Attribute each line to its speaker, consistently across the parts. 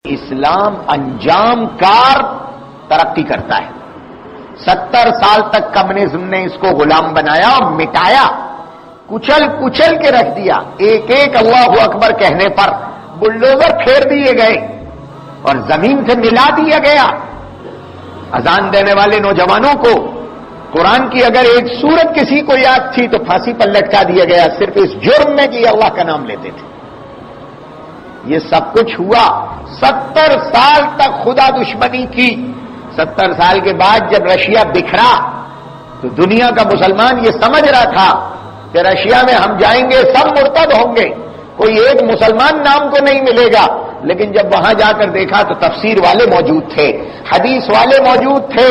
Speaker 1: اسلام انجام کار ترقی کرتا ہے۔ 70 سال تک کمیونزم نے اس کو غلام بنایا اور مٹایا، کچل کچل کے رکھ دیا۔ ایک ایک اللہ اکبر کہنے پر بلڈوزر پھیر دیے گئے اور زمین سے ملا دیا گیا۔ اذان دینے والے نوجوانوں کو قرآن کی اگر ایک سورت کسی کو یاد تھی تو پھانسی پر لٹکا دیا گیا، صرف اس جرم میں کہ یہ اللہ کا نام لیتے تھے۔ یہ سب کچھ ہوا 70 سال تک خدا دشمنی کی۔ 70 سال کے بعد جب رشیا بکھرا تو دنیا کا مسلمان یہ سمجھ رہا تھا کہ رشیا میں ہم جائیں گے سب مرتد ہوں گے، کوئی ایک مسلمان نام کو نہیں ملے گا۔ لیکن جب وہاں جا کر دیکھا تو تفسیر والے موجود تھے، حدیث والے موجود تھے،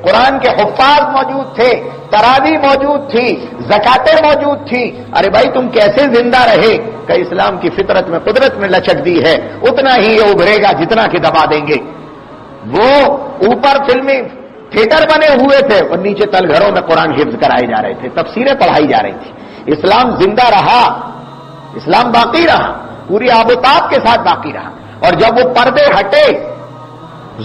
Speaker 1: قرآن کے حفاظ موجود تھے، تراویح موجود تھی، زکاتیں موجود تھی۔ ارے بھائی تم کیسے زندہ رہے؟ کہ اسلام کی فطرت میں قدرت میں لچک دی ہے، اتنا ہی یہ ابھرے گا جتنا کہ دبا دیں گے۔ وہ اوپر فلمی تھیٹر بنے ہوئے تھے اور نیچے تل گھروں میں قرآن حفظ کرائے جا رہے تھے، تفسیریں پڑھائی جا رہی تھی۔ اسلام زندہ رہا، اسلام باقی رہا، پوری آب و تاب کے ساتھ باقی رہا۔ اور جب وہ پردے ہٹے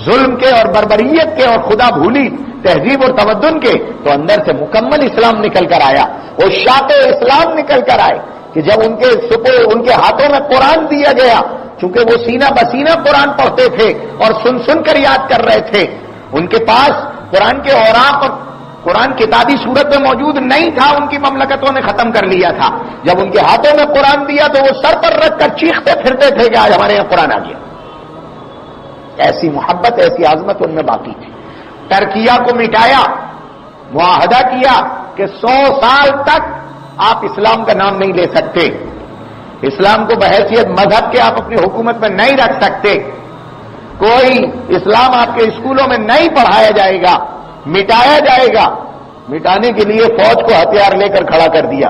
Speaker 1: ظلم کے اور بربریت کے اور خدا بھولی تہذیب اور تمدن کے، تو اندر سے مکمل اسلام نکل کر آیا۔ وہ شاط اسلام نکل کر آئے کہ جب ان کے ہاتھوں میں قرآن دیا گیا، چونکہ وہ سینہ بسینہ قرآن پڑھتے تھے اور سن سن کر یاد کر رہے تھے، ان کے پاس قرآن کے اوراق اور قرآن کتابی صورت میں موجود نہیں تھا، ان کی مملکتوں نے ختم کر لیا تھا۔ جب ان کے ہاتھوں میں قرآن دیا تو وہ سر پر رکھ کر چیختے پھرتے تھے کہ آج ہمارے یہاں قرآن آ گیا۔ ایسی محبت، ایسی عظمت ان میں باقی تھی۔ ترکیہ کو مٹایا، معاہدہ کیا کہ 100 سال تک آپ اسلام کا نام نہیں لے سکتے، اسلام کو بحیثیت مذہب کے آپ اپنی حکومت میں نہیں رکھ سکتے، کوئی اسلام آپ کے اسکولوں میں نہیں پڑھایا جائے گا، مٹایا جائے گا۔ مٹانے کے لیے فوج کو ہتھیار لے کر کھڑا کر دیا۔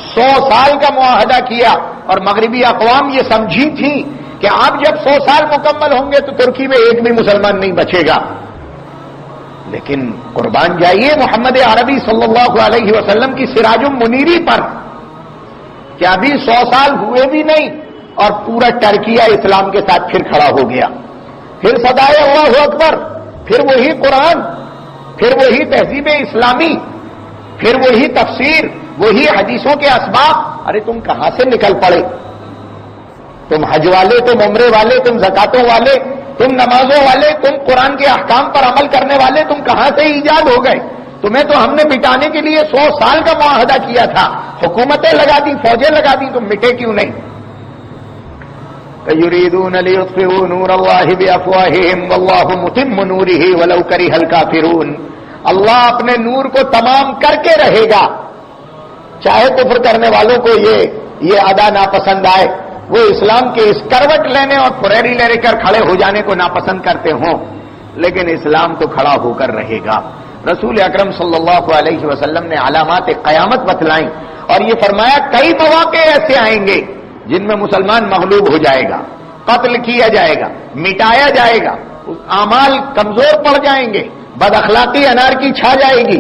Speaker 1: 100 سال کا معاہدہ کیا اور مغربی اقوام یہ سمجھی تھی کہ آپ جب 100 سال مکمل ہوں گے تو ترکی میں ایک بھی مسلمان نہیں بچے گا۔ لیکن قربان جائیے محمد عربی صلی اللہ علیہ وسلم کی سراج المنیری پر کہ ابھی 100 سال ہوئے بھی نہیں اور پورا ترکیہ اسلام کے ساتھ پھر کھڑا ہو گیا۔ پھر صدائے اللہ اکبر، پھر وہی قرآن، پھر وہی تہذیب اسلامی، پھر وہی تفسیر، وہی حدیثوں کے اسباب۔ ارے تم کہاں سے نکل پڑے؟ تم حج والے، تم عمرے والے، تم زکاتوں والے، تم نمازوں والے، تم قرآن کے احکام پر عمل کرنے والے، تم کہاں سے ایجاد ہو گئے؟ تمہیں تو ہم نے مٹانے کے لیے 100 سال کا معاہدہ کیا تھا، حکومتیں لگا دی، فوجیں لگا دی، تم مٹے کیوں نہیں؟ یریدون لیطفئوا نور اللہ بافواہہم واللہ متم نورہ ولو کرہ الکافرون۔ اللہ اپنے نور کو تمام کر کے رہے گا، چاہے کفر کرنے والوں کو یہ ادا ناپسند آئے، وہ اسلام کے اس کروٹ لینے اور پھریری لے کر کھڑے ہو جانے کو ناپسند کرتے ہوں، لیکن اسلام تو کھڑا ہو کر رہے گا۔ رسول اکرم صلی اللہ علیہ وسلم نے علامات قیامت بتلائیں اور یہ فرمایا کئی مواقع ایسے آئیں گے جن میں مسلمان مغلوب ہو جائے گا، قتل کیا جائے گا، مٹایا جائے گا، اعمال کمزور پڑ جائیں گے، بد اخلاقی انارکی چھا جائے گی،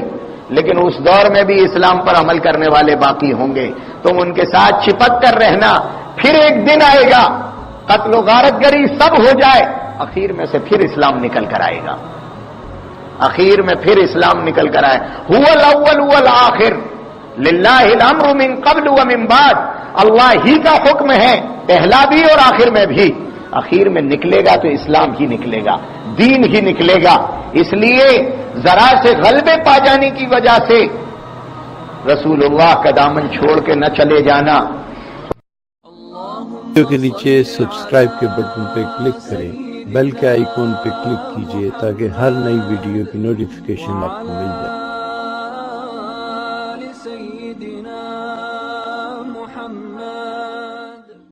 Speaker 1: لیکن اس دور میں بھی اسلام پر عمل کرنے والے باقی ہوں گے۔ تم ان کے ساتھ چپک کر رہنا، پھر ایک دن آئے گا قتل و غارت گری سب ہو جائے، اخیر میں سے پھر اسلام نکل کر آئے گا، اخیر میں پھر اسلام نکل کر آئے۔ هو الاول والآخر للہ الامر من قبل ومن بعد، اللہ ہی کا حکم ہے پہلا بھی اور آخر میں بھی، اخیر میں نکلے گا تو اسلام ہی نکلے گا، دین ہی نکلے گا۔ اس لیے ذرا سے غلبے پا جانے کی وجہ سے رسول اللہ کا دامن چھوڑ کے نہ چلے جانا۔
Speaker 2: ویڈیو کے نیچے سبسکرائب کے بٹن پہ کلک کریں، بیل کے آئیکن پہ کلک کیجئے تاکہ ہر نئی ویڈیو کی نوٹیفیکیشن آپ کو مل جائے۔